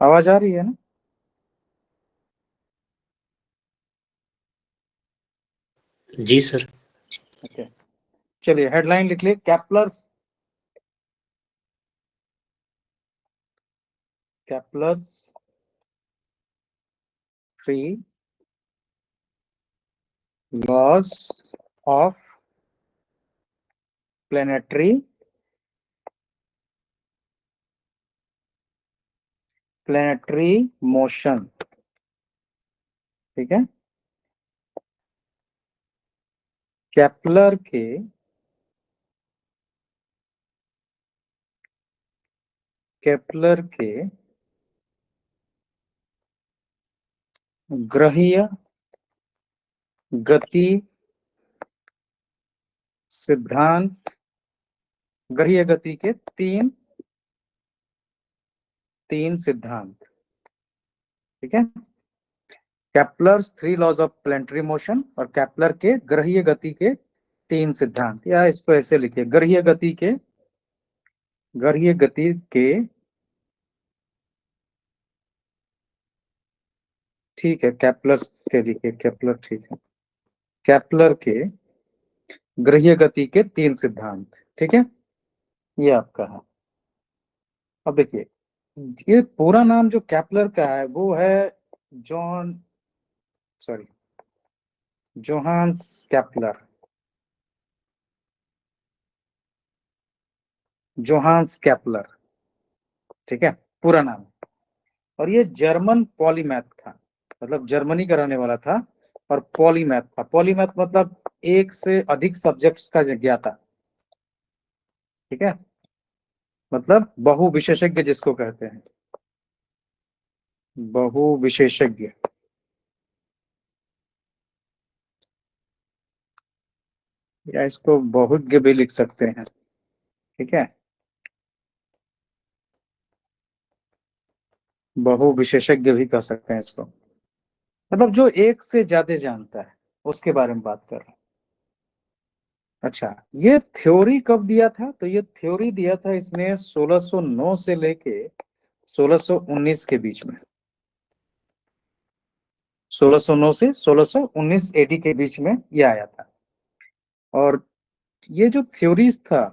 आवाज आ रही है ना? जी सर। ओके, चलिए हेडलाइन लिख लिए, Kepler's three laws of planetary motion. ठीक है, केपलर के ग्रहीय गति सिद्धांत, ग्रहीय गति के तीन सिद्धांत। ठीक है, Kepler's three laws of planetary motion और केपलर के ग्रहीय गति के तीन सिद्धांत, या इसको ऐसे लिखिए, ग्रहीय गति के ठीक है, केपलर के लिखिए, केपलर ठीक है, केपलर के ग्रहीय गति के तीन सिद्धांत। ठीक है, ये आपका है। अब देखिए, ये पूरा नाम जो केपलर का है वो है जोहान्स केपलर। ठीक है, पूरा नाम। और ये जर्मन पॉलीमैथ था, मतलब जर्मनी का रहने वाला था, और पॉलीमैथ था। पॉलीमैथ मतलब एक से अधिक सब्जेक्ट्स का ज्ञाता। ठीक है, मतलब बहु विशेषज्ञ जिसको कहते हैं, बहु विशेषज्ञ। या इसको बहुज्ञ भी लिख सकते हैं। ठीक है, बहु विशेषज्ञ भी कह सकते हैं इसको, मतलब जो एक से ज्यादा जानता है उसके बारे में बात कर रहे हैं। अच्छा, ये थ्योरी कब दिया था? तो ये थ्योरी दिया था इसने 1609 से लेके 1619 के बीच में। 1609 से 1619 एडी के बीच में ये आया था। और ये जो थ्योरीज था,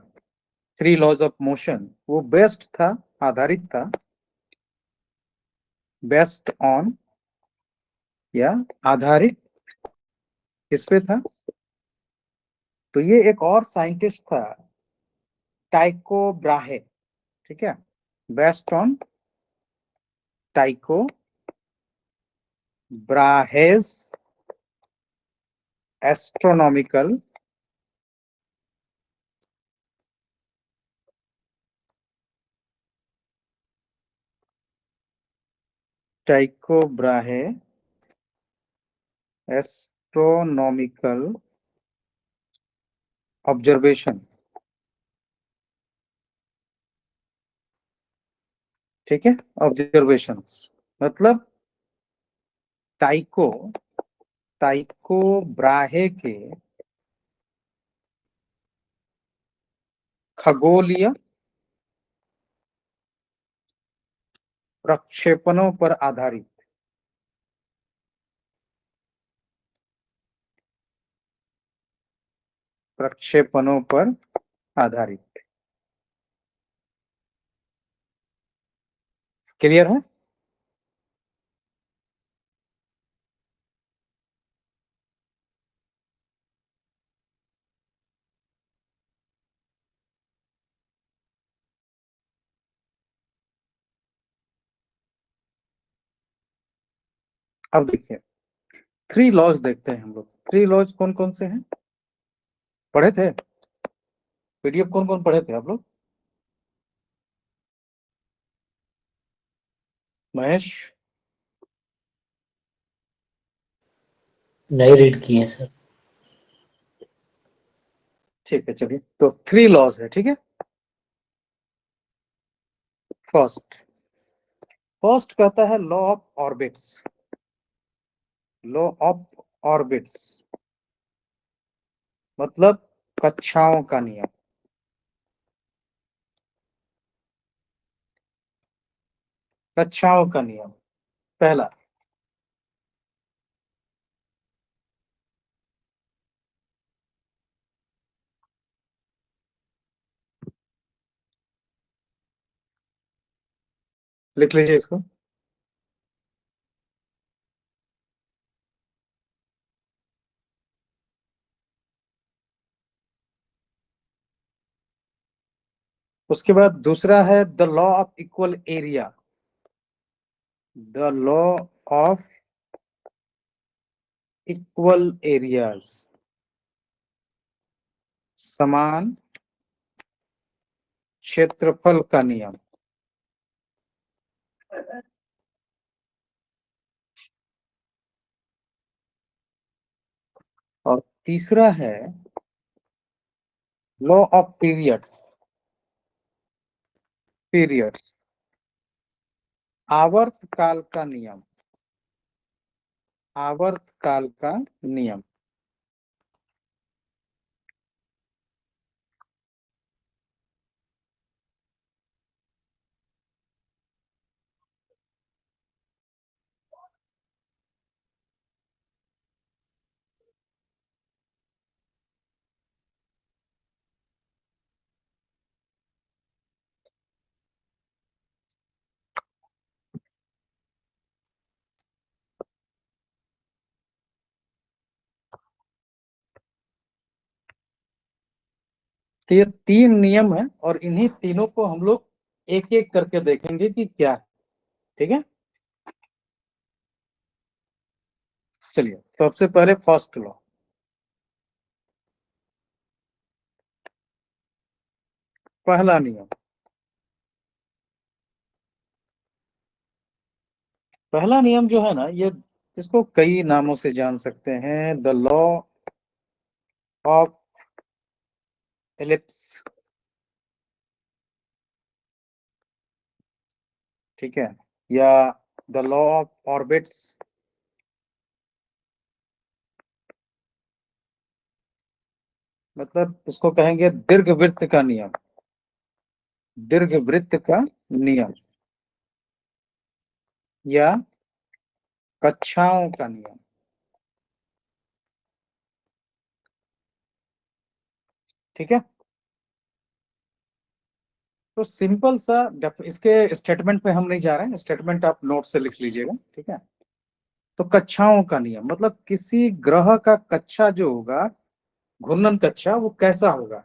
थ्री लॉज ऑफ मोशन, वो आधारित था, बेस्ड ऑन, या आधारित किस पे था? तो ये एक और साइंटिस्ट था, टाइको ब्राहे। ठीक है, based on Tycho Brahe's astronomical Tycho Brahe astronomical observation. ठीक है, ऑब्जर्वेशंस मतलब टाइको टाइको ब्राहे के खगोलीय प्रक्षेपणों पर आधारित, प्रक्षेपणों पर आधारित। क्लियर है? अब देखिए, थ्री लॉज देखते हैं हम लोग। थ्री लॉज कौन कौन से हैं? पढ़े थे पीडीएफ? कौन कौन पढ़े थे आप लोग? महेश? नहीं रीड किए सर। ठीक है, चलिए, तो थ्री लॉज है। ठीक है, फर्स्ट कहता है law of orbits. Law of orbits मतलब कक्षाओं का नियम। कक्षाओं का नियम। पहला, लिख लीजिए इसको। उसके बाद दूसरा है the law of equal area. The law of equal areas, समान क्षेत्रफल का नियम। और तीसरा है लॉ ऑफ पीरियड्स। पीरियड्स, आवर्त काल का नियम। आवर्त काल का नियम। तो ये तीन नियम है और इन्हीं तीनों को हम लोग एक एक करके देखेंगे कि क्या है। ठीक है, चलिए सबसे पहले फर्स्ट लॉ। पहला नियम, पहला नियम जो है ना, ये इसको कई नामों से जान सकते हैं। द लॉ ऑफ एलिप्स, ठीक है, या द लॉ ऑफ ऑर्बिट्स, मतलब इसको कहेंगे दीर्घवृत्त का नियम। दीर्घवृत्त का नियम या कक्षाओं का नियम। ठीक है, तो सिंपल सा इसके स्टेटमेंट पे हम नहीं जा रहे हैं, स्टेटमेंट आप नोट से लिख लीजिएगा। ठीक है, तो कक्षाओं का नियम मतलब किसी ग्रह का कक्षा जो होगा, घूर्णन कक्षा, वो कैसा होगा,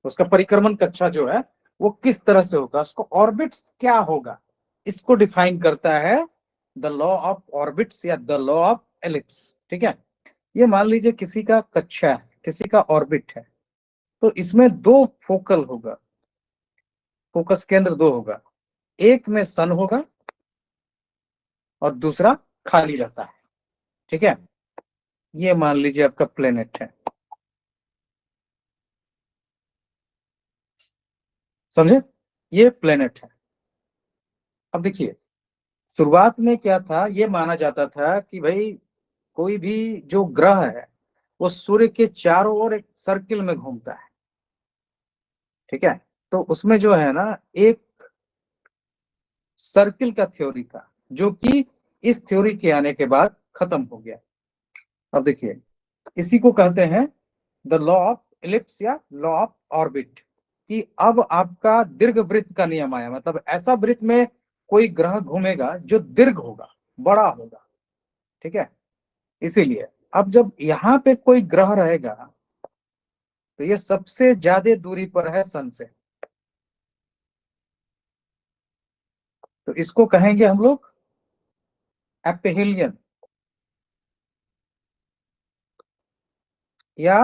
उसका परिक्रमण कक्षा जो है वो किस तरह से होगा, उसको ऑर्बिट्स क्या होगा, इसको डिफाइन करता है द लॉ ऑफ ऑर्बिट्स या द लॉ ऑफ एलिप्स। ठीक है, ये मान लीजिए किसी का कक्षा है, किसी का ऑर्बिट है, तो इसमें दो फोकल होगा, फोकस केंद्र दो होगा, एक में सन होगा और दूसरा खाली रहता है। ठीक है, ये मान लीजिए आपका प्लेनेट है, समझे, ये प्लेनेट है। अब देखिए, शुरुआत में क्या था, ये माना जाता था कि भाई कोई भी जो ग्रह है वो सूर्य के चारों ओर एक सर्किल में घूमता है। ठीक है, तो उसमें जो है ना एक सर्किल का थ्योरी था, जो कि इस थ्योरी के आने के बाद खत्म हो गया। अब देखिए, इसी को कहते हैं द लॉ ऑफ इलिप्स या लॉ ऑफ ऑर्बिट, कि अब आपका दीर्घ वृत्त का नियम आया, मतलब ऐसा वृत्त में कोई ग्रह घूमेगा जो दीर्घ होगा, बड़ा होगा। ठीक है, इसीलिए अब जब यहाँ पे कोई ग्रह रहेगा तो ये सबसे ज्यादा दूरी पर है सन से, तो इसको कहेंगे हम लोग एपिहेलियन या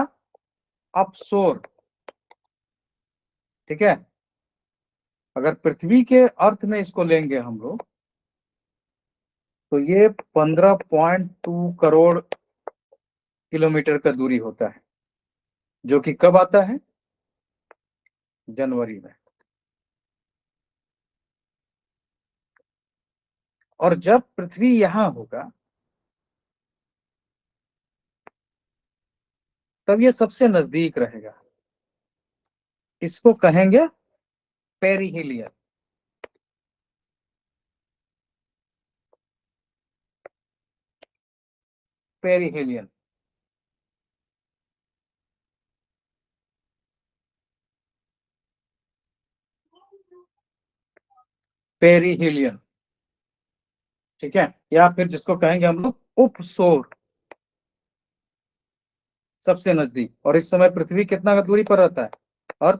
अपसोर। ठीक है, अगर पृथ्वी के अर्थ में इसको लेंगे हम लोग तो ये 15.2 करोड़ किलोमीटर का दूरी होता है, जो कि कब आता है, जनवरी में। और जब पृथ्वी यहां होगा तब ये सबसे नजदीक रहेगा, इसको कहेंगे पेरिहिलियन। पेरिहेलियन। पेरिहेलियन, ठीक है, या फिर जिसको कहेंगे हम लोग उपसौर, सबसे नजदीक। और इस समय पृथ्वी कितना का दूरी पर रहता है अर्थ?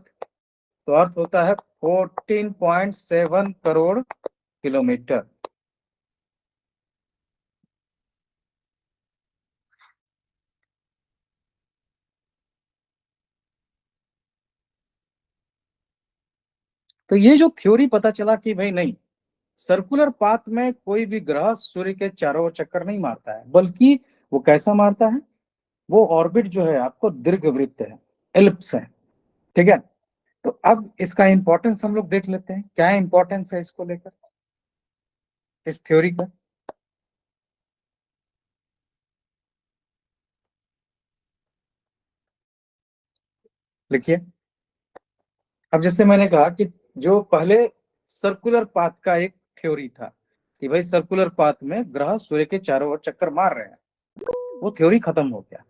तो अर्थ होता है 14.7 करोड़ किलोमीटर। तो ये जो थ्योरी पता चला कि भाई नहीं, सर्कुलर पाथ में कोई भी ग्रह सूर्य के चारों ओर चक्कर नहीं मारता है, बल्कि वो कैसा मारता है, वो ऑर्बिट जो है आपको दीर्घवृत्त है, एलिप्स है, ठीक है। तो अब इसका इंपॉर्टेंस हम लोग देख लेते हैं, क्या इंपॉर्टेंस है इसको लेकर, इस थ्योरी का। लिखिए, अब जैसे मैंने कहा कि जो पहले सर्कुलर पाथ का एक थ्योरी था कि भाई सर्कुलर पाथ में ग्रह सूर्य के चारों ओर चक्कर मार रहे हैं, वो थ्योरी खत्म हो गया,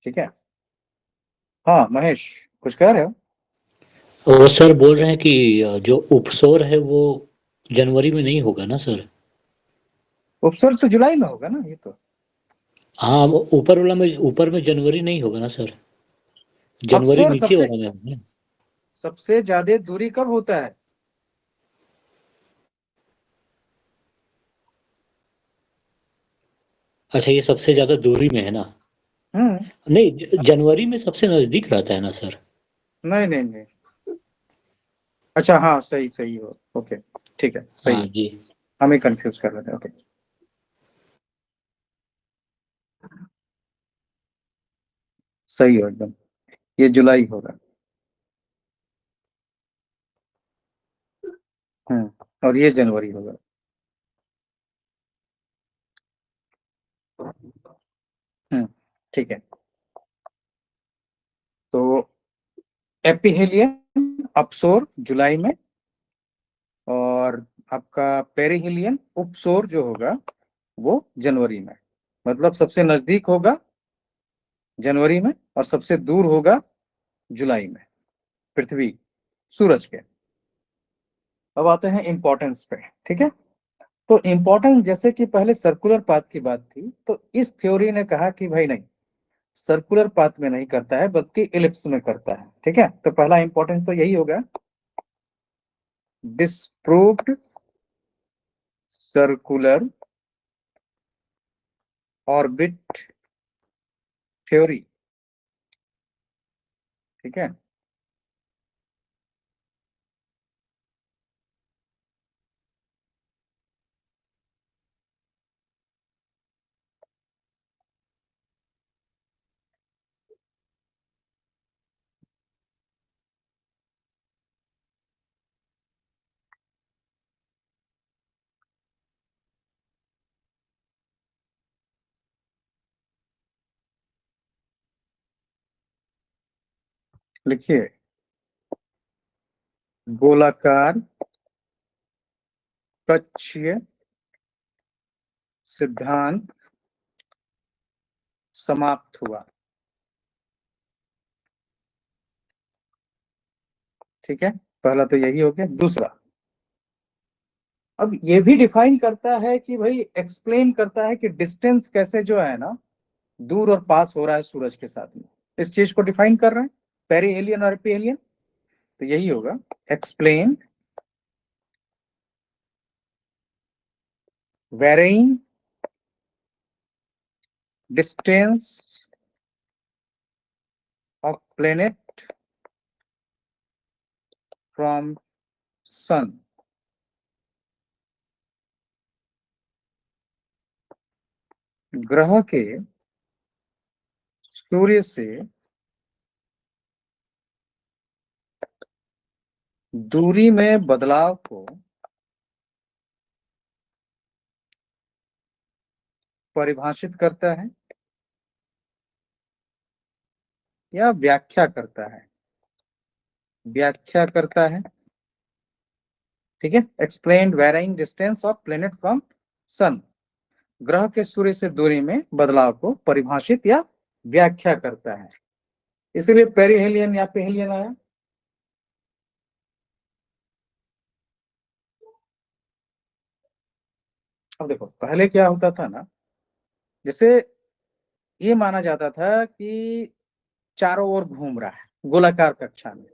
ठीक है। हाँ महेश, कुछ कह रहे हो? वो सर बोल रहे हैं कि जो उपसौर है वो जनवरी में नहीं होगा ना सर? उपसर्ग तो जुलाई में होगा ना, ये तो। हाँ, वो ऊपर में जनवरी नहीं होगा ना सर? जनवरी अपसोर नीचे सबसे वाला में होगा ना? सबसे ज्यादा दूरी कब होता है? अच्छा, ये सबसे ज़्यादा दूरी में है ना? हम्म। नहीं, जनवरी में सबसे नज़दीक रहता है ना सर? नहीं नहीं नहीं, अच्छा हाँ, सही सही हो, ओके, ठीक है, सही हाँ है। जी। हमें कंफ्यूज कर रहे थे, ओके। सही हो एकदम, ये जुलाई होगा। और ये जनवरी होगा। हम्म, ठीक है। तो एपिहेलियन अपसोर जुलाई में, और आपका पेरिहेलियन उपसोर जो होगा वो जनवरी में। मतलब सबसे नजदीक होगा जनवरी में और सबसे दूर होगा जुलाई में, पृथ्वी सूरज के। अब आते हैं इंपॉर्टेंस पे, ठीक है। तो इंपॉर्टेंस, जैसे कि पहले सर्कुलर पाथ की बात थी, तो इस थ्योरी ने कहा कि भाई नहीं, सर्कुलर पाथ में नहीं करता है बल्कि इलिप्स में करता है, ठीक है। तो पहला इंपॉर्टेंस तो यही होगा, डिस्प्रूव्ड सर्कुलर ऑर्बिट थ्योरी, ठीक है। लिखिए, गोलाकार कक्षीय सिद्धांत समाप्त हुआ, ठीक है। पहला तो यही हो गया। दूसरा, अब ये भी डिफाइन करता है कि भाई, एक्सप्लेन करता है कि डिस्टेंस कैसे जो है ना, दूर और पास हो रहा है सूरज के साथ में, इस चीज को डिफाइन कर रहा है पेरी एलियन और एपी। तो यही होगा, explain varying distance of planet from sun. ग्रह के सूर्य से दूरी में बदलाव को परिभाषित करता है या व्याख्या करता है, व्याख्या करता है, ठीक है। Explain varying distance of planet from sun, ग्रह के सूर्य से दूरी में बदलाव को परिभाषित या व्याख्या करता है, इसलिए पेरिहेलियन या पेहेलियन आया। अब देखो पहले क्या होता था ना, जैसे ये माना जाता था कि चारों ओर घूम रहा है गोलाकार कक्षा में।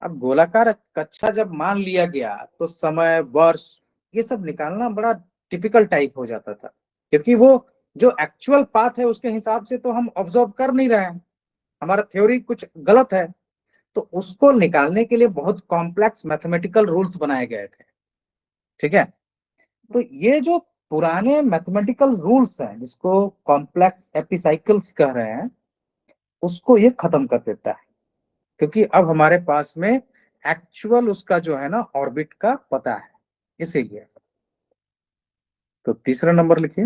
अब गोलाकार कक्षा जब मान लिया गया तो समय, वर्ष, ये सब निकालना बड़ा टिपिकल टाइप हो जाता था, क्योंकि वो जो एक्चुअल पाथ है उसके हिसाब से तो हम ऑब्जर्व कर नहीं रहे हैं, हमारा थ्योरी कुछ गलत है। तो उसको निकालने के लिए बहुत कॉम्प्लेक्स मैथमेटिकल रूल्स बनाए गए थे। ठीक है, तो ये जो पुराने मैथमेटिकल रूल्स हैं जिसको कॉम्प्लेक्स एपिसाइकल्स कह रहे हैं, उसको ये खत्म कर देता है, क्योंकि अब हमारे पास में एक्चुअल उसका जो है ना ऑर्बिट का पता है, इसीलिए। तो तीसरा नंबर लिखिए,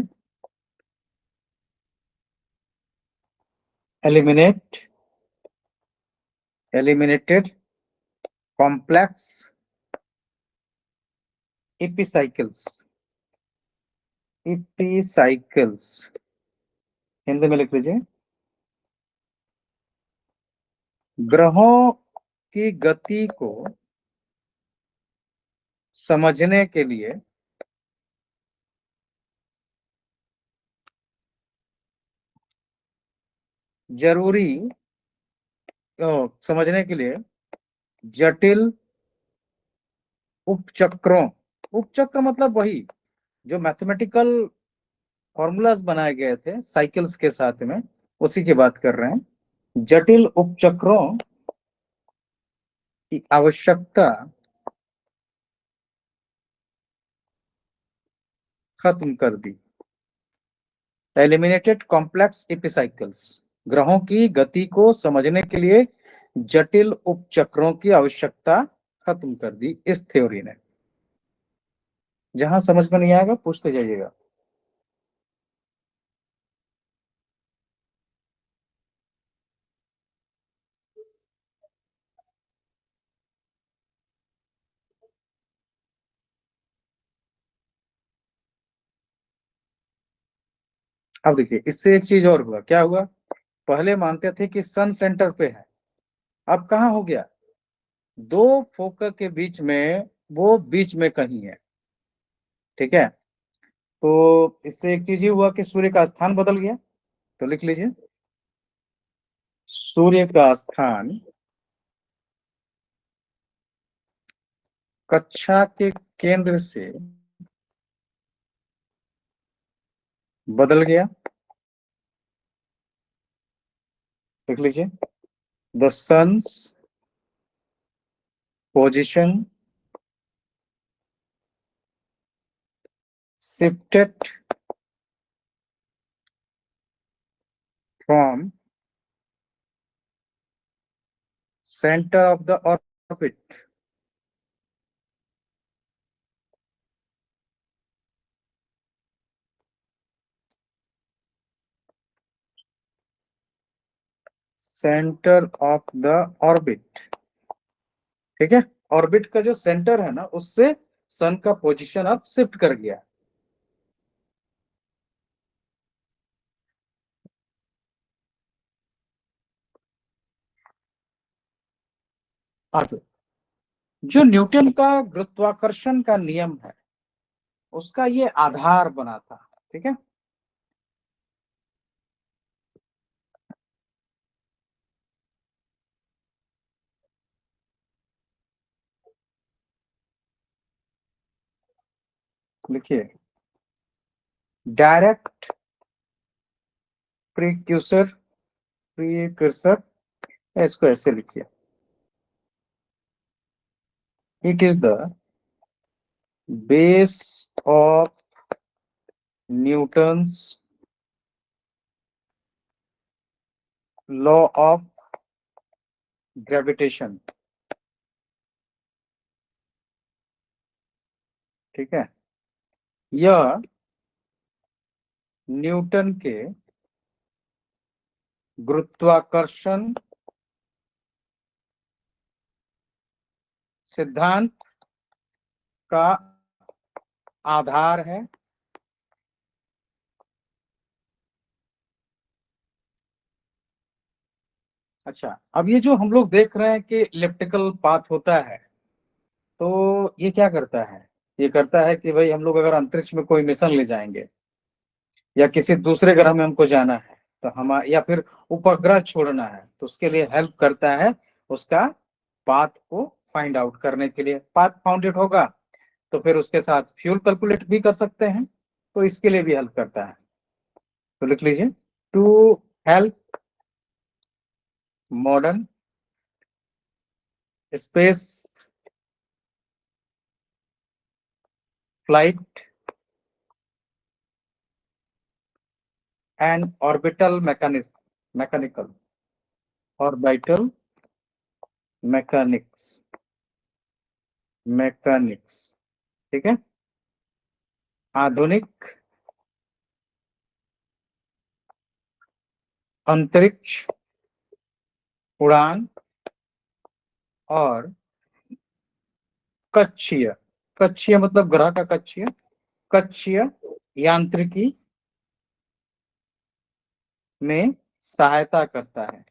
एलिमिनेटेड कॉम्प्लेक्स एपिसाइकल्स। एपिसाइकल्स हिंदी में लिख लीजिए, ग्रहों की गति को समझने के लिए जरूरी समझने के लिए जटिल उपचक्रों, उपचक्र मतलब वही जो मैथमेटिकल फॉर्मूलाज बनाए गए थे साइकिल्स के साथ में, उसी की बात कर रहे हैं। जटिल उपचक्रों की आवश्यकता खत्म कर दी। एलिमिनेटेड कॉम्प्लेक्स एपिसाइकल्स, ग्रहों की गति को समझने के लिए जटिल उपचक्रों की आवश्यकता खत्म कर दी इस थ्योरी ने। जहां समझ में नहीं आएगा पूछते जाइएगा। अब देखिए इससे एक चीज और हुआ, क्या हुआ, पहले मानते थे कि सन सेंटर पे है, अब कहाँ हो गया, दो फोकस के बीच में, वो बीच में कहीं है। ठीक है, तो इससे एक चीज ये हुआ कि सूर्य का स्थान बदल गया। तो लिख लीजिए, सूर्य का स्थान कक्षा के केंद्र से बदल गया। लिख लीजिए, the sun's position shifted from centre of the orbit centre of the orbit. ठीक है, ऑर्बिट का जो सेंटर है ना उससे सन का पोजीशन अब शिफ्ट कर गया। आगे, जो न्यूटन का गुरुत्वाकर्षण का नियम है उसका ये आधार बना था। ठीक है, लिखिए, डायरेक्ट प्रीक्यूसर, प्रीक्यूसर, इसको ऐसे लिखिए, it is the base of Newton's law of gravitation. ठीक है, यह न्यूटन के गुरुत्वाकर्षण सिद्धांत का आधार है। अच्छा, अब ये जो हम लोग देख रहे हैं कि इलिप्टिकल पाथ होता है, तो ये क्या करता है? ये करता है कि भाई हम लोग अगर अंतरिक्ष में कोई मिशन ले जाएंगे या किसी दूसरे ग्रह में हमको जाना है, तो हम या फिर उपग्रह छोड़ना है, तो उसके लिए हेल्प करता है उसका पाथ को फाइंड आउट करने के लिए। पाथ फाउंडेड होगा तो फिर उसके साथ फ्यूल कैलकुलेट भी कर सकते हैं, तो इसके लिए भी हेल्प करता है। तो लिख लीजिए, to help modern space flight and orbital mechanical orbital mechanics mechanics ठीक है, आधुनिक अंतरिक्ष उड़ान और कक्षीय, कक्षीय मतलब ग्रह का कक्षीय, कक्षीय यांत्रिकी में सहायता करता है।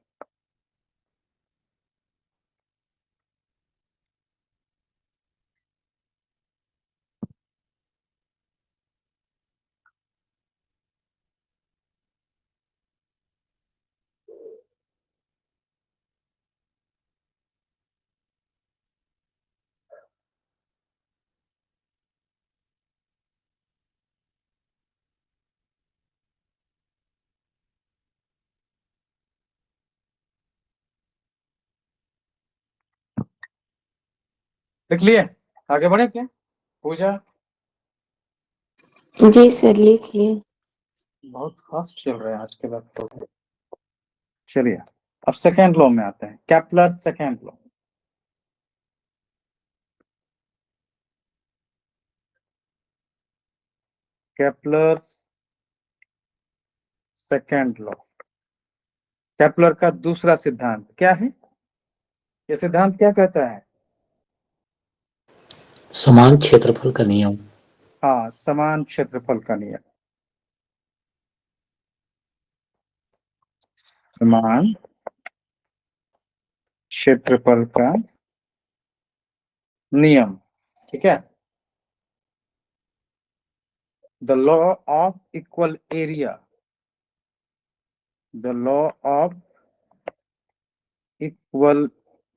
लिख लिए? आगे बढ़े क्या पूजा? जी सर लिख लिए। बहुत फास्ट चल रहे हैं आज के बाद तो। चलिए, अब सेकेंड लॉ में आते हैं, Kepler second law. Kepler second law, Kepler का दूसरा सिद्धांत क्या है? ये सिद्धांत क्या कहता है? समान क्षेत्रफल का नियम। हाँ, समान क्षेत्रफल का नियम, समान क्षेत्रफल का नियम, ठीक है। The law of equal area, the law of equal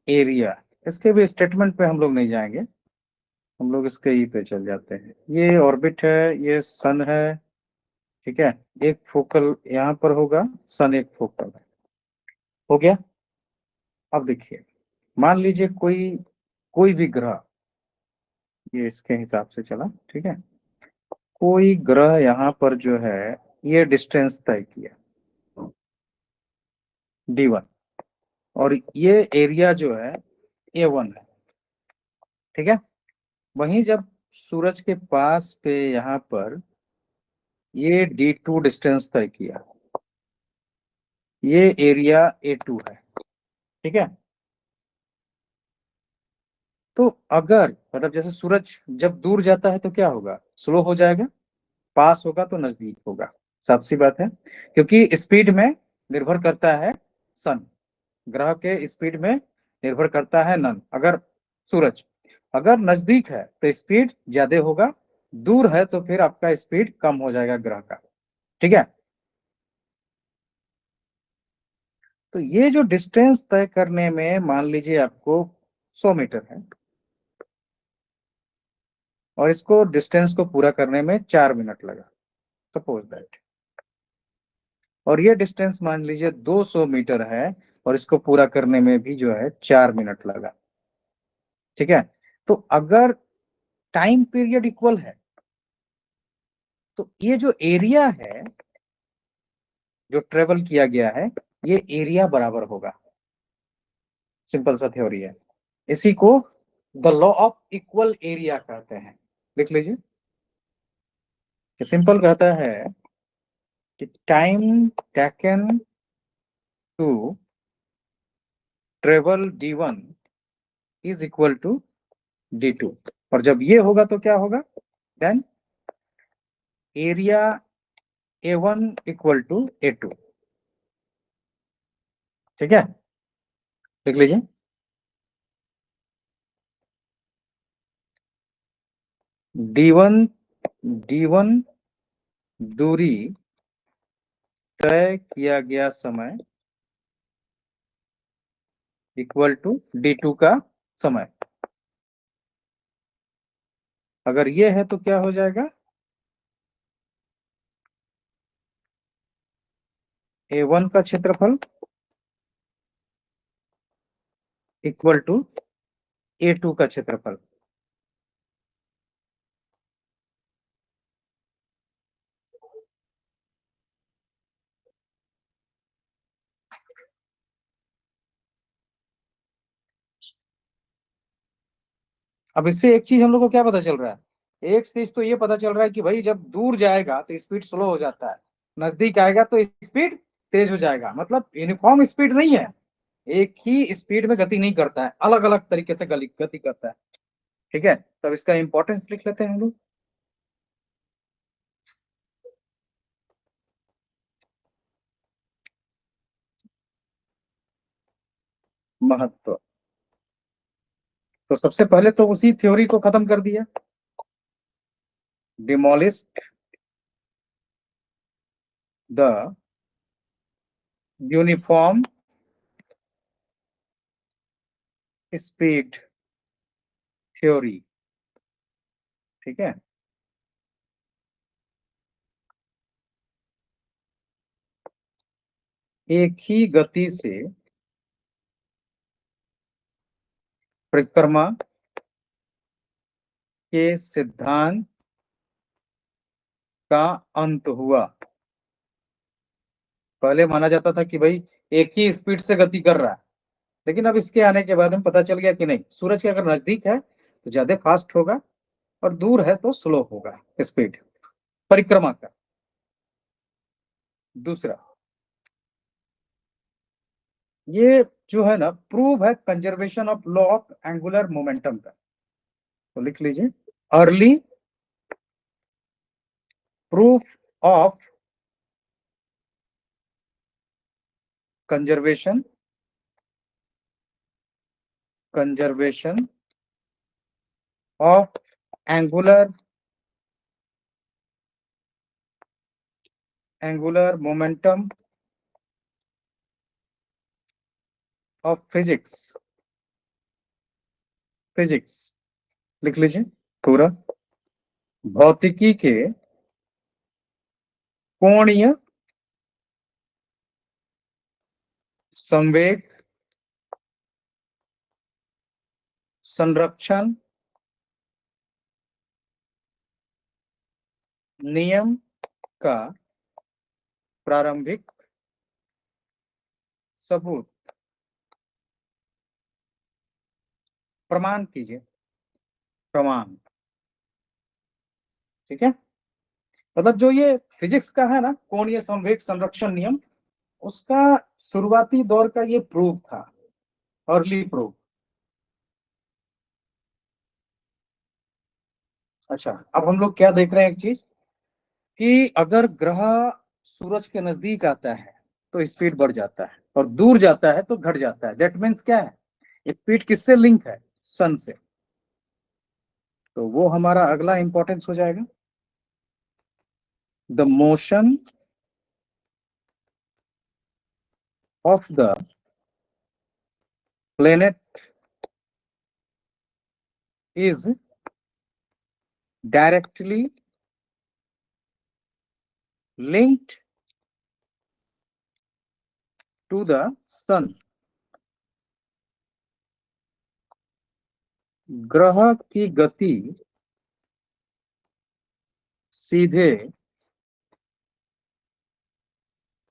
area, इसके भी स्टेटमेंट पे हम लोग नहीं जाएंगे, हम लोग इसके ही पे चल जाते हैं। ये ऑर्बिट है, ये सन है, ठीक है, एक फोकल यहाँ पर होगा, सन एक फोकल है, हो गया। अब देखिए, मान लीजिए कोई कोई भी ग्रह, ये इसके हिसाब से चला, ठीक है, कोई ग्रह यहाँ पर जो है ये डिस्टेंस तय किया d1, और ये एरिया जो है a1 है, ठीक है। वहीं जब सूरज के पास पे यहाँ पर ये d2 डिस्टेंस तय किया, ये एरिया a2 है, ठीक है। तो अगर मतलब जैसे सूरज जब दूर जाता है तो क्या होगा, स्लो हो जाएगा, पास होगा तो नजदीक होगा, साफ सी बात है, क्योंकि स्पीड में निर्भर करता है सन, ग्रह के स्पीड में निर्भर करता है नन। अगर सूरज अगर नजदीक है तो स्पीड ज्यादा होगा, दूर है तो फिर आपका स्पीड कम हो जाएगा ग्रह का, ठीक है। तो ये जो डिस्टेंस तय करने में मान लीजिए आपको 100 मीटर है, और इसको डिस्टेंस को पूरा करने में 4 मिनट लगा, सपोज दैट, और ये डिस्टेंस मान लीजिए 200 मीटर है, और इसको पूरा करने में भी जो है 4 मिनट लगा, ठीक है। तो अगर टाइम पीरियड इक्वल है तो ये जो एरिया है जो ट्रेवल किया गया है, ये एरिया बराबर होगा। सिंपल सा थ्योरी है, इसी को the law of equal area कहते हैं। लिख लीजिए, सिंपल कहता है कि time taken to travel d1 is equal to d2, और जब ये होगा तो क्या होगा, then area a1 equal to a2, ठीक है। लिख लीजिए। D1 दूरी तय किया गया समय इक्वल टू D2 का समय। अगर ये है तो क्या हो जाएगा, A1 का क्षेत्रफल इक्वल टू A2 का क्षेत्रफल। अब इससे एक चीज हम लोग को क्या पता चल रहा है, एक चीज तो ये पता चल रहा है कि भाई जब दूर जाएगा तो स्पीड स्लो हो जाता है, नजदीक आएगा तो स्पीड तेज हो जाएगा। मतलब यूनिफॉर्म स्पीड नहीं है, एक ही स्पीड में गति नहीं करता है, अलग अलग तरीके से गति करता है। ठीक है, तब इसका इंपॉर्टेंस लिख लेते हैं हम लोग। महत्व। तो सबसे पहले तो उसी थ्योरी को खत्म कर दिया, demolished the uniform speed theory. ठीक है, एक ही गति से परिक्रमा के सिद्धांत का अंत हुआ। पहले माना जाता था कि भाई एक ही स्पीड से गति कर रहा है, लेकिन अब इसके आने के बाद में पता चल गया कि नहीं, सूरज के अगर नजदीक है तो ज्यादा फास्ट होगा और दूर है तो स्लो होगा स्पीड परिक्रमा का। दूसरा, ये जो है ना प्रूव है conservation of law of angular momentum का। तो लिख लीजिए, early proof of conservation conservation of angular momentum of physics लिख लीजिए पूरा। भौतिकी के कोणीय संवेग संरक्षण नियम का प्रारंभिक सबूत प्रमाण कीजिए। प्रमाण। ठीक है, मतलब जो ये फिजिक्स का है ना कोणीय संवेग संरक्षण नियम, उसका शुरुआती दौर का ये प्रूफ था, अर्ली प्रूफ। अच्छा, अब हम लोग क्या देख रहे हैं एक चीज, कि अगर ग्रह सूरज के नजदीक आता है तो स्पीड बढ़ जाता है और दूर जाता है तो घट जाता है। दैट मीन्स क्या है, स्पीड किससे लिंक है, सन से। तो वो हमारा अगला इंपॉर्टेंस हो जाएगा, the motion of the planet is directly linked to the sun. ग्रह की गति सीधे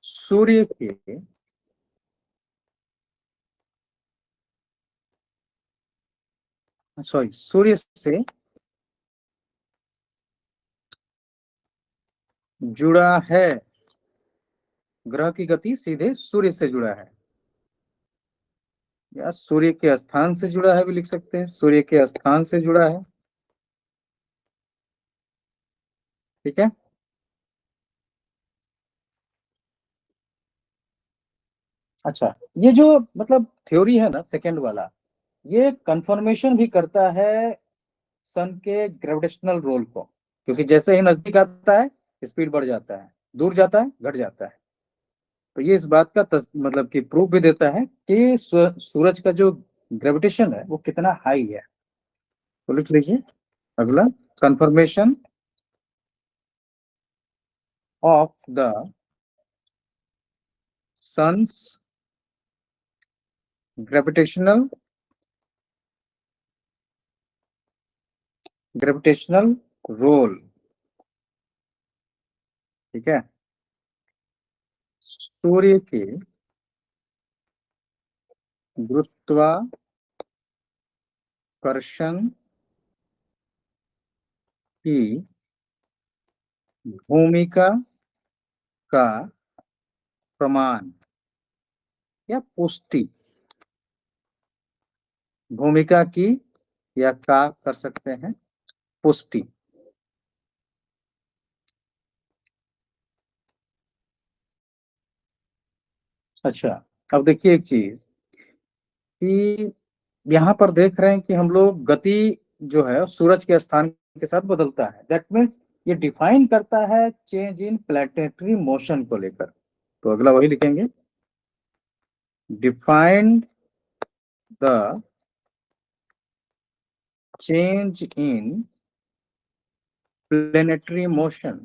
सूर्य के सूर्य से जुड़ा है। ग्रह की गति सीधे सूर्य से जुड़ा है, या सूर्य के स्थान से जुड़ा है भी लिख सकते हैं, सूर्य के स्थान से जुड़ा है। ठीक है, अच्छा, ये जो मतलब थ्योरी है ना सेकंड वाला, ये कंफर्मेशन भी करता है सन के ग्रेविटेशनल रोल को, क्योंकि जैसे ही नजदीक आता है स्पीड बढ़ जाता है, दूर जाता है घट जाता है। तो ये इस बात का मतलब कि प्रूफ भी देता है कि सूरज का जो ग्रेविटेशन है वो कितना हाई है। तो लिख लीजिए अगला, confirmation of the sun's gravitational gravitational role. ठीक है, सूर्य के गुरुत्वाकर्षण की भूमिका का प्रमाण या पुष्टि, भूमिका की या का कर सकते हैं, पुष्टि। अच्छा, अब देखिए एक चीज कि यहाँ पर देख रहे हैं कि हम लोग गति जो है सूरज के स्थान के साथ बदलता है, दैट मीन्स ये डिफाइन करता है चेंज इन प्लैनेटरी मोशन को लेकर। तो अगला वही लिखेंगे, defined the change in planetary motion,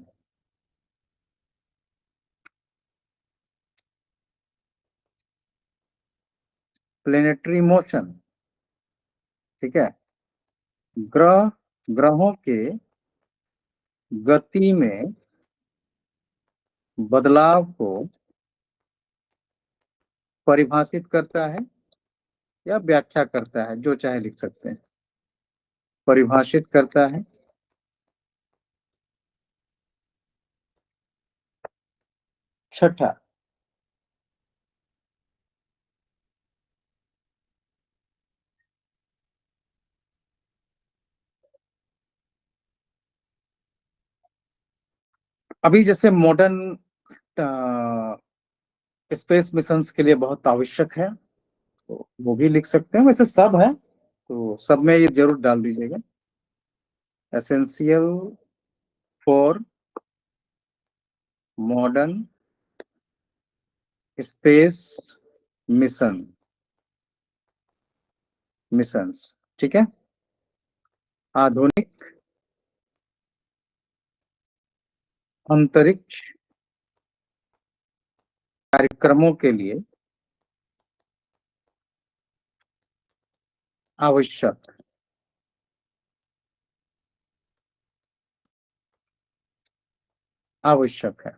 planetary motion. ठीक है, ग्रह ग्रहों के गति में बदलाव को परिभाषित करता है या व्याख्या करता है, जो चाहे लिख सकते हैं, परिभाषित करता है। छठा, अभी जैसे मॉडर्न स्पेस मिशंस के लिए बहुत आवश्यक है, तो वो भी लिख सकते हैं, वैसे सब है तो सब में ये जरूर डाल दीजिएगा, essential for modern space mission missions. ठीक है, आधुनिक अंतरिक्ष कार्यक्रमों के लिए आवश्यक आवश्यक है।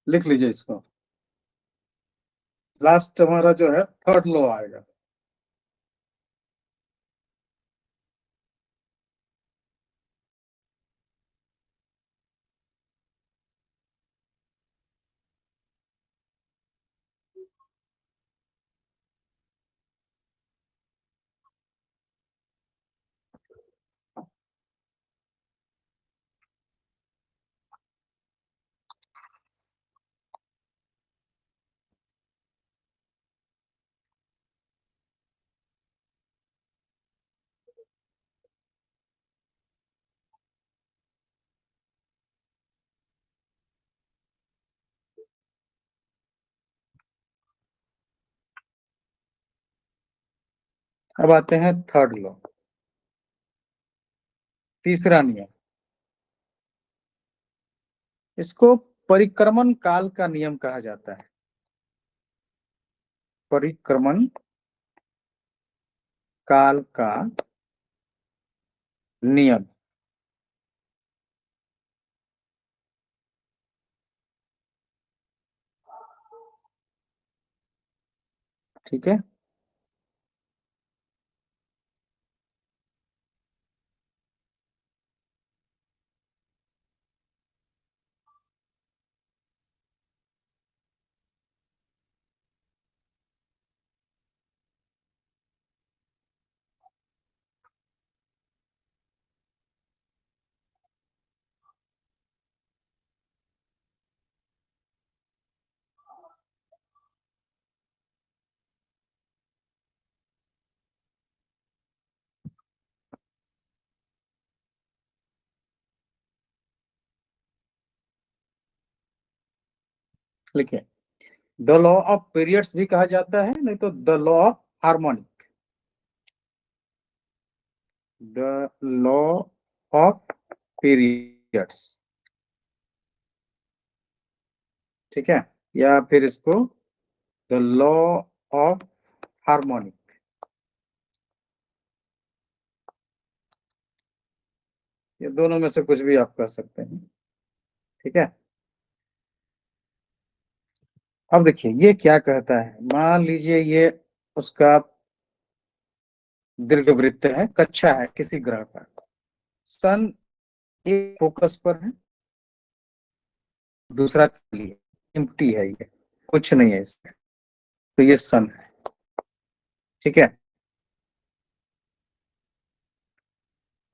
लिख लीजिए इसको, लास्ट हमारा जो है थर्ड लॉ आएगा। अब आते हैं थर्ड लॉ, तीसरा नियम। इसको परिक्रमण काल का नियम कहा जाता है, परिक्रमण काल का नियम। ठीक है, लिखिए, द लॉ ऑफ पीरियड्स भी कहा जाता है, नहीं तो the law of harmonic, the law of periods, ठीक है, या फिर इसको द लॉ ऑफ हार्मोनिक, ये दोनों में से कुछ भी आप कर सकते हैं, ठीक है। अब देखिए ये क्या कहता है, मान लीजिए ये उसका दीर्घवृत्त है, कक्षा है किसी ग्रह का, सन एक फोकस पर है, दूसरा खाली है, एम्प्टी है, ये कुछ नहीं है इसमें, तो ये सन है, ठीक है।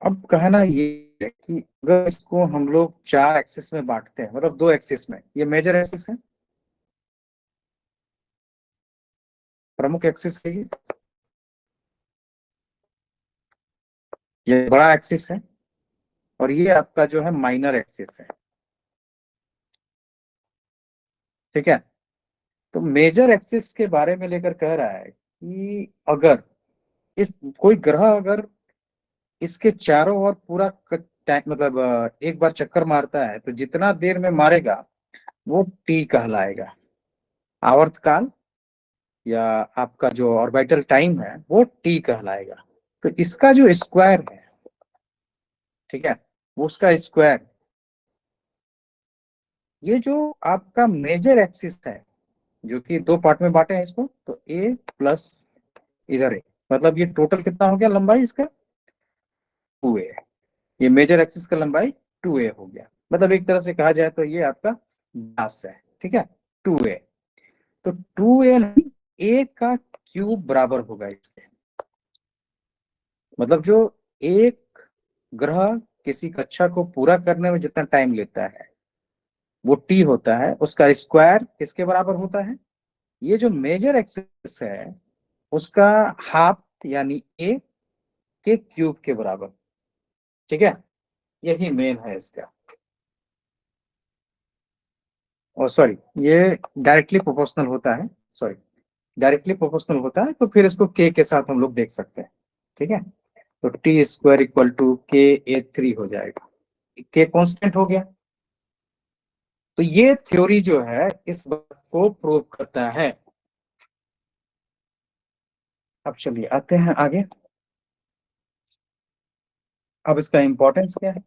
अब कहना ये है कि अगर इसको हम लोग 4 एक्सिस में बांटते हैं, मतलब 2 एक्सिस में, ये मेजर एक्सिस है, प्रमुख एक्सिस है, ये बड़ा एक्सिस है, और ये आपका जो है माइनर एक्सिस है, ठीक है। तो मेजर एक्सिस के बारे में लेकर कह रहा है कि अगर इस कोई ग्रह अगर इसके चारों ओर पूरा मतलब एक बार चक्कर मारता है, तो जितना देर में मारेगा वो टी कहलाएगा, आवर्तकाल या आपका जो ऑर्बिटल टाइम है वो टी कहलाएगा। तो इसका जो स्क्वायर है, ठीक है, वो उसका स्क्वायर, ये जो आपका मेजर एक्सिस है, जो कि 2 पार्ट में बांटे हैं इसको, तो ए प्लस इधर ए, मतलब ये टोटल कितना हो गया लंबाई इसका, 2a, ये मेजर एक्सिस का लंबाई 2a हो गया, मतलब एक तरह से कहा जाए तो ये आपका व्यास है, ठीक है, 2a। तो 2a नहीं, a का क्यूब बराबर होगा इसके, मतलब जो एक ग्रह किसी कक्षा को पूरा करने में जितना टाइम लेता है वो t होता है, उसका स्क्वायर किसके बराबर होता है, ये जो मेजर एक्सिस है उसका हाफ, यानी a के क्यूब के बराबर, ठीक है, यही मेन है इसका। और सॉरी, ये डायरेक्टली प्रोपोर्शनल होता है, सॉरी, डायरेक्टली प्रोपोर्शनल होता है, तो फिर इसको k के साथ हम लोग देख सकते हैं, ठीक है। तो T square equal to k(a3) हो जाएगा, k कांस्टेंट हो गया। तो ये थ्योरी जो है इस बात को प्रूव करता है। अब चलिए आते हैं आगे, अब इसका इंपॉर्टेंस क्या है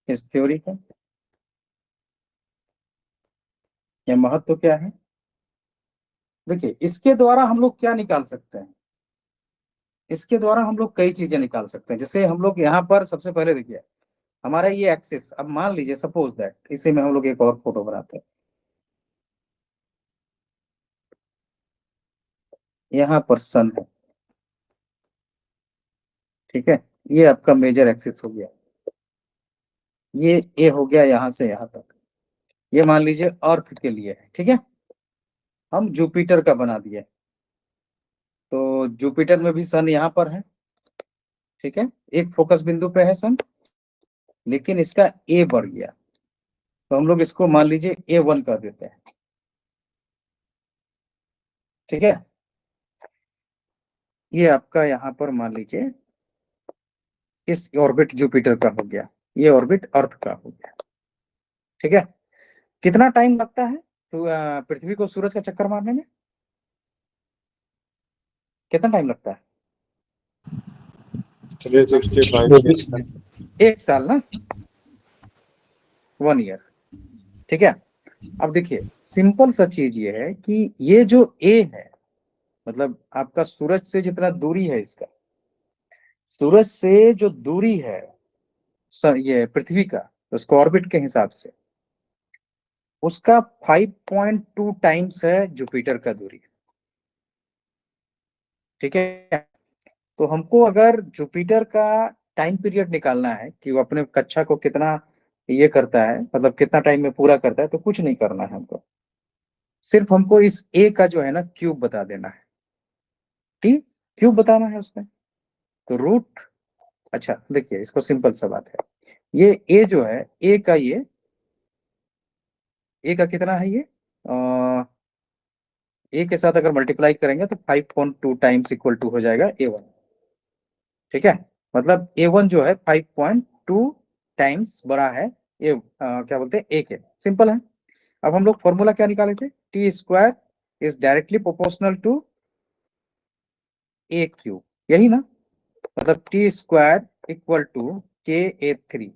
इस थ्योरी का, या महत्व क्या है। देखिए इसके द्वारा हम लोग क्या निकाल सकते हैं, इसके द्वारा हम लोग कई चीजें निकाल सकते हैं। जैसे हम लोग यहाँ पर सबसे पहले देखिए, हमारा ये एक्सिस, अब मान लीजिए सपोज दैट इसी में हम लोग एक और फोटो बनाते हैं, यहाँ पर सन है, ठीक है, ये आपका मेजर एक्सिस हो गया, ये ए हो गया यहाँ से यहाँ तक, ये मान लीजिए अर्थ के लिए है, ठीक है, हम जुपिटर का बना दिए, तो जुपिटर में भी सन यहाँ पर है, ठीक है, एक फोकस बिंदु पे है सन, लेकिन इसका ए बढ़ गया, तो हम लोग इसको मान लीजिए A1 कर देते हैं, ठीक है, ये आपका यहाँ पर मान लीजिए इस ऑर्बिट जुपिटर का हो गया, ये ऑर्बिट अर्थ का हो गया, ठीक है। कितना टाइम लगता है तो पृथ्वी को सूरज का चक्कर मारने में, कितना टाइम लगता है, 365 1 साल ना, 1 ईयर, ठीक है। अब देखिए सिंपल सा चीज ये है कि ये जो ए है, मतलब आपका सूरज से जितना दूरी है, इसका सूरज से जो दूरी है ये पृथ्वी का, उसको ऑर्बिट के हिसाब से उसका 5.2 टाइम्स है जुपिटर का दूरी, ठीक है। तो हमको अगर जुपिटर का टाइम पीरियड निकालना है कि वो अपने कक्षा को कितना ये करता है, मतलब कितना टाइम में पूरा करता है, तो कुछ नहीं करना है हमको, सिर्फ हमको इस ए का जो है ना क्यूब बता देना है, ठीक, क्यूब बताना है उसमें, तो रूट, अच्छा देखिए इसको सिंपल सा बात है, ये ए जो है, ए का ये ए का कितना है ये, ए के साथ अगर मल्टीप्लाई करेंगे तो 5.2 टाइम्स इक्वल टू हो जाएगा A1। ठीक है, मतलब A1 जो है 5.2 टाइम्स बड़ा है क्या बोलते हैं ए के। सिंपल है। अब हम लोग फॉर्मूला क्या निकाले थे, T square is directly proportional to A cube, यही ना, मतलब T square equal to KA3,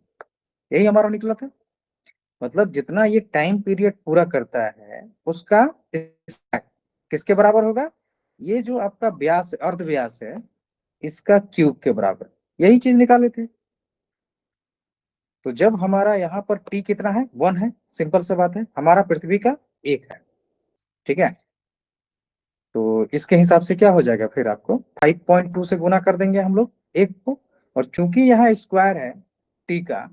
यही हमारा निकला था। मतलब जितना ये टाइम पीरियड पूरा करता है उसका किसके बराबर होगा, ये जो आपका व्यास अर्ध व्यास है इसका क्यूब के बराबर, यही चीज निकाले थे। तो जब हमारा यहाँ पर टी कितना है, 1 है, सिंपल सा बात है, हमारा पृथ्वी का 1 है। ठीक है, तो इसके हिसाब से क्या हो जाएगा, फिर आपको 5.2 से गुना कर देंगे हम लोग 1 को, और चूंकि यहाँ स्क्वायर है टी का,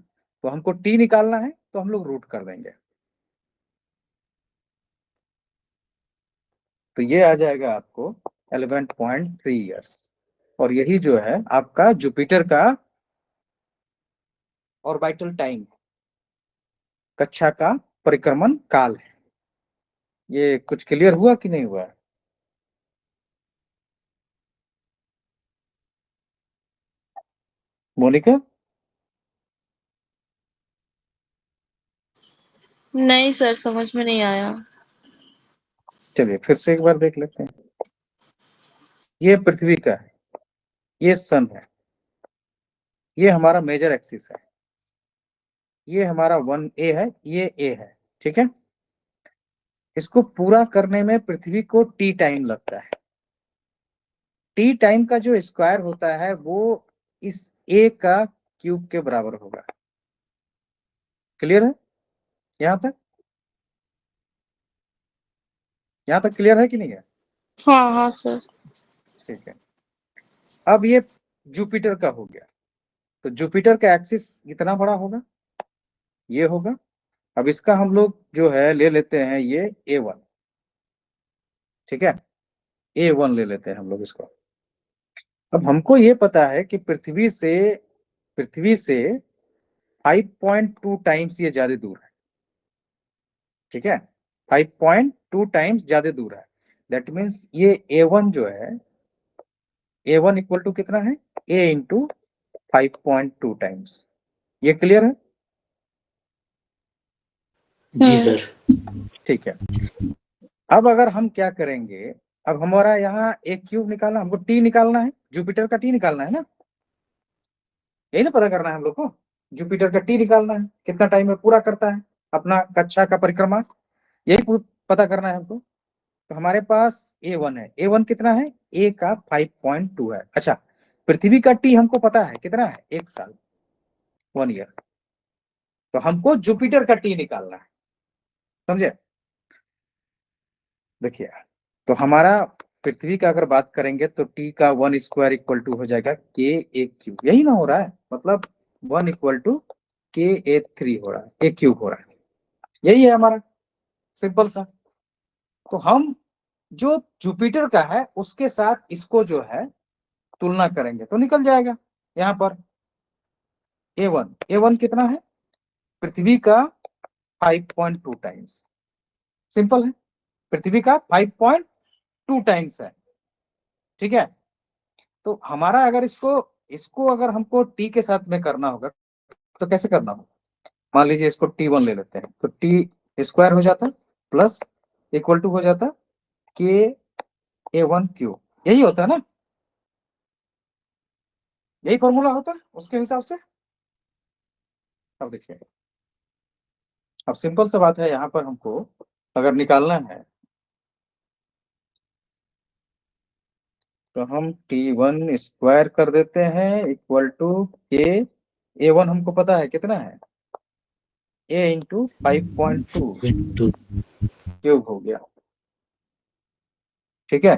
तो हमको टी निकालना है तो हम लोग रूट कर देंगे, तो ये आ जाएगा आपको 11.3 ईयर्स। और यही जो है आपका जुपिटर का ऑर्बिटल टाइम, कक्षा का परिक्रमण काल है। ये कुछ क्लियर हुआ कि नहीं हुआ? मोनिका, नहीं सर, समझ में नहीं आया। चलिए फिर से एक बार देख लेते हैं। ये पृथ्वी का है, ये सन है, ये हमारा मेजर एक्सिस है, ये हमारा 1A है, ये A है। ठीक है, इसको पूरा करने में पृथ्वी को टी टाइम लगता है। टी टाइम का जो स्क्वायर होता है वो इस A का क्यूब के बराबर होगा। क्लियर है यहाँ तक? यहाँ तक क्लियर है कि नहीं है? हाँ हाँ सर। ठीक है, अब ये जुपिटर का हो गया, तो जुपिटर का एक्सिस कितना बड़ा होगा, ये होगा। अब इसका हम लोग जो है ले लेते हैं ये A1। ठीक है, A1 ले लेते हैं हम लोग इसको। अब हमको ये पता है कि पृथ्वी से 5.2 टाइम्स ये ज्यादा दूर है। ठीक है, 5.2 टाइम्स ज्यादा दूर है। दैट मीन्स ये A1 जो है, A1 इक्वल टू कितना है, A इंटू 5.2 टाइम्स। ये क्लियर है? जी सर। ठीक है, अब अगर हम क्या करेंगे, अब हमारा यहाँ एक क्यूब निकालना, हमको टी निकालना है, जुपिटर का टी निकालना है ना, यही ना पता करना है हम लोग को। जुपिटर का टी निकालना है, कितना टाइम में पूरा करता है अपना कक्षा का परिक्रमा, यही पता करना है हमको। तो हमारे पास A1 है, A1 कितना है, A का 5.2 है। अच्छा, पृथ्वी का टी हमको पता है कितना है, 1 साल, 1 ईयर। तो हमको जुपिटर का टी निकालना है, समझे? देखिए, तो हमारा पृथ्वी का अगर बात करेंगे तो टी का 1 स्क्वायर इक्वल टू हो जाएगा KA3, यही ना हो रहा है, मतलब 1 इक्वल टू KA3 हो रहा है, A3 हो रहा है, यही है हमारा, सिंपल सा। तो हम जो जुपिटर का है उसके साथ इसको जो है तुलना करेंगे तो निकल जाएगा। यहाँ पर A1 कितना है, पृथ्वी का 5.2 टाइम्स, सिंपल है, पृथ्वी का 5.2 टाइम्स है। ठीक है, तो हमारा अगर इसको इसको अगर हमको टी के साथ में करना होगा तो कैसे करना होगा, मान लीजिए इसको T1 ले लेते हैं, तो टी स्क्वायर हो जाता प्लस इक्वल टू हो जाता KA1 क्यूब, यही होता है ना, यही फॉर्मूला होता है उसके हिसाब से। अब देखिए, अब सिंपल सा बात है, यहाँ पर हमको अगर निकालना है तो हम T1 स्क्वायर कर देते हैं इक्वल टू के, A1 हमको पता है कितना है, A इंटू 5.2 इंटू क्यूब हो गया। ठीक है,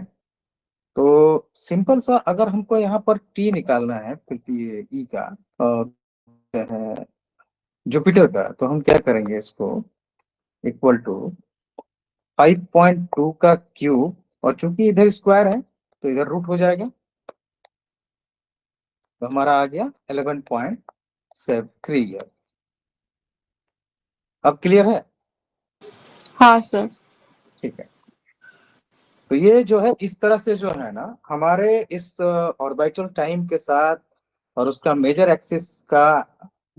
तो सिंपल सा अगर हमको यहाँ पर टी निकालना है फिर ई का क्या है, जुपिटर का, तो हम क्या करेंगे, इसको इक्वल टू 5.2 का क्यूब, और चूंकि इधर स्क्वायर है तो इधर रूट हो जाएगा, तो हमारा आ गया 11.73 ईयर। अब क्लियर है? हाँ सर। ठीक है, तो ये जो है इस तरह से जो है ना हमारे इस ऑर्बिटल टाइम के साथ और उसका मेजर एक्सिस का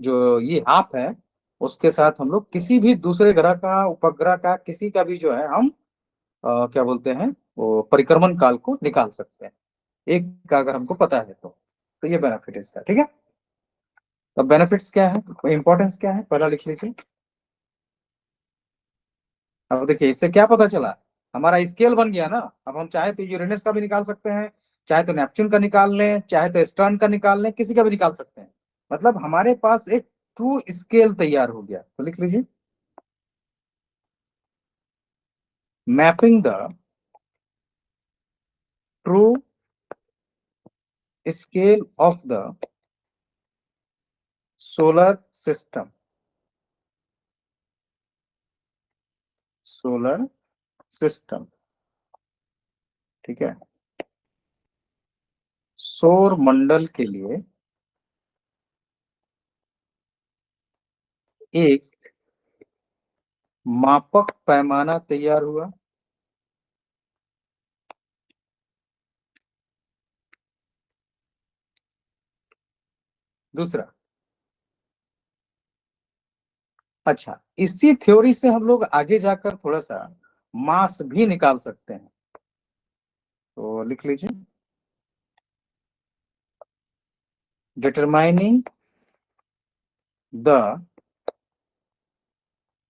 जो ये हाफ है उसके साथ हम लोग किसी भी दूसरे ग्रह का, उपग्रह का, किसी का भी जो है हम क्या बोलते हैं वो परिक्रमण काल को निकाल सकते हैं, एक का अगर हमको पता है तो ये बेनिफिट है इसका। ठीक है, अब बेनिफिट्स क्या है, इंपॉर्टेंस क्या है, पहला लिख लीजिए। अब देखिए इससे क्या पता चला, हमारा स्केल बन गया ना। अब हम चाहे तो यूरेनस का भी निकाल सकते हैं, चाहे तो नेपच्यून का निकाल लें, चाहे तो स्टर्न का निकाल लें, किसी का भी निकाल सकते हैं। मतलब हमारे पास एक ट्रू स्केल तैयार हो गया। तो लिख लीजिए, mapping the true scale of the solar system, solar system. ठीक है, सौर मंडल के लिए एक मापक पैमाना तैयार हुआ। दूसरा, अच्छा इसी थ्योरी से हम लोग आगे जाकर थोड़ा सा मास भी निकाल सकते हैं। तो लिख लीजिए, डिटरमाइनिंग द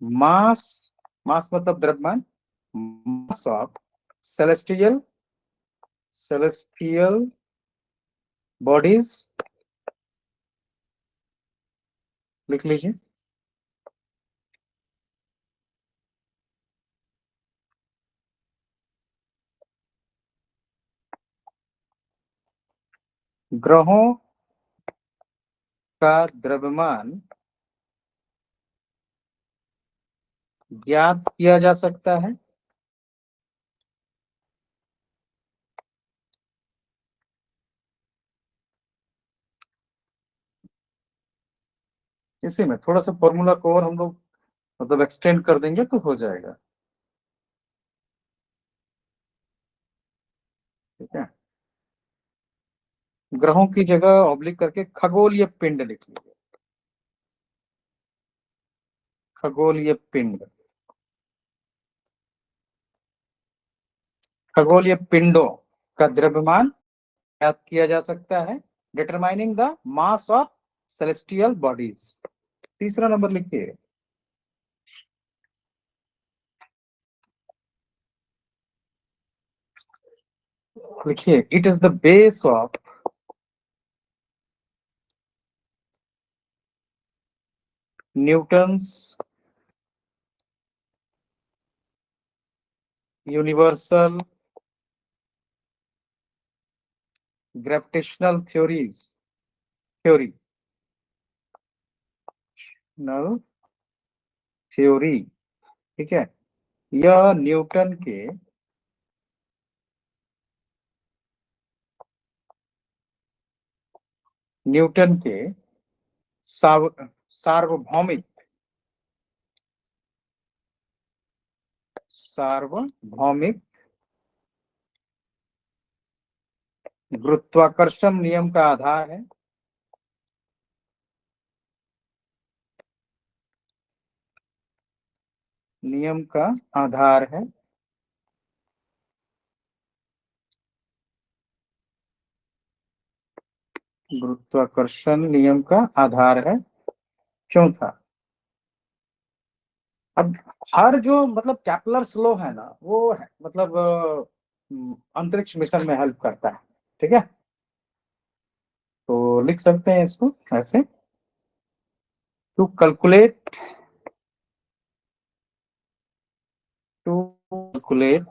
मास, मास मतलब द्रव्यमान, मास ऑफ सेलेस्टियल सेलेस्टियल बॉडीज। लिख लीजिए, ग्रहों का द्रव्यमान ज्ञात किया जा सकता है इसी में थोड़ा सा फॉर्मूला को और हम लोग मतलब एक्सटेंड कर देंगे तो हो जाएगा। ठीक है, ग्रहों की जगह ऑब्लिक करके खगोलीय पिंड लिख लीजिए, खगोलीय पिंड। खगोलीय पिंडों का द्रव्यमान ज्ञात किया जा सकता है, determining the mass of celestial bodies. तीसरा नंबर लिखिए, लिखिए it is the base of Newton's universal gravitational theory null theory. ठीक है, यह न्यूटन के सार्वभौमिक सार्वभौमिक गुरुत्वाकर्षण नियम का आधार है। नियम का आधार है। गुरुत्वाकर्षण नियम का आधार है। चौथा, अब हर जो मतलब कैपलर्स लॉ है ना वो है मतलब अंतरिक्ष मिशन में हेल्प करता है। ठीक है, तो लिख सकते हैं इसको ऐसे, to calculate to calculate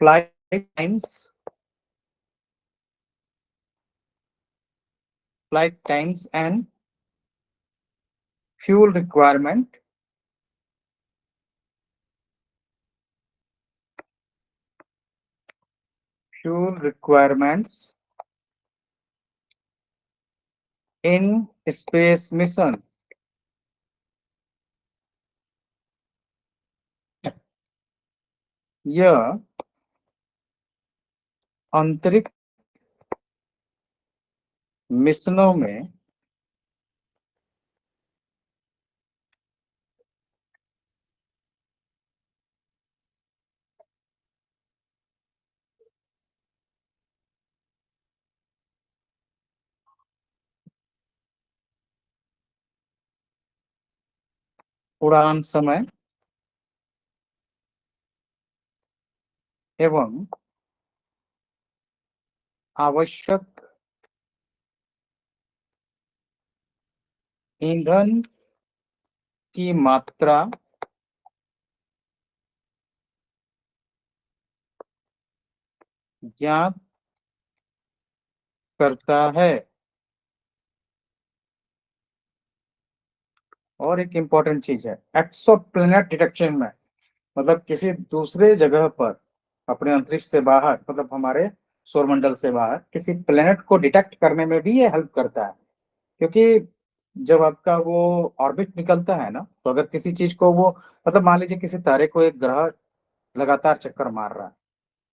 flight times and fuel requirement fuel requirements in space mission यह अंतरिक्ष मिशनों में उड़ान समय एवं आवश्यक ईंधन की मात्रा ज्ञात करता है। और एक इंपॉर्टेंट चीज है, एक्सोप्लैनेट डिटेक्शन में, मतलब किसी दूसरे जगह पर अपने अंतरिक्ष से बाहर, मतलब हमारे सौरमंडल से बाहर किसी प्लेनेट को डिटेक्ट करने में भी ये हेल्प करता है। क्योंकि जब आपका वो ऑर्बिट निकलता है ना, तो अगर किसी चीज को वो, मतलब मान लीजिए किसी तारे को एक ग्रह लगातार चक्कर मार रहा है,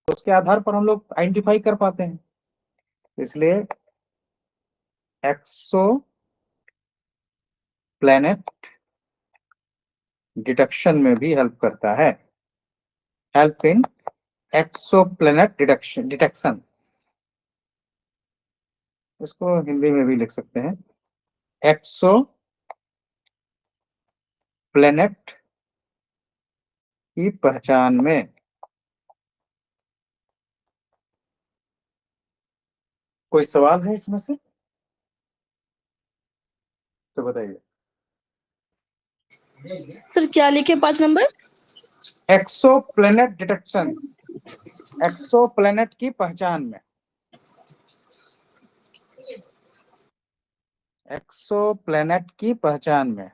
तो उसके आधार पर हम लोग आइडेंटिफाई कर पाते हैं। इसलिए एक्सो प्लैनेट डिटेक्शन में भी हेल्प करता है। हेल्प इन एक्सोप्लैनेट डिटेक्शन, इसको हिंदी में भी लिख सकते हैं, एक्सो प्लैनेट की पहचान में। कोई सवाल है इसमें से तो बताइए। सर क्या लिखे 5 नंबर? एक्सोप्लैनेट डिटेक्शन, एक्सोप्लैनेट की पहचान में, एक्सोप्लैनेट की पहचान में।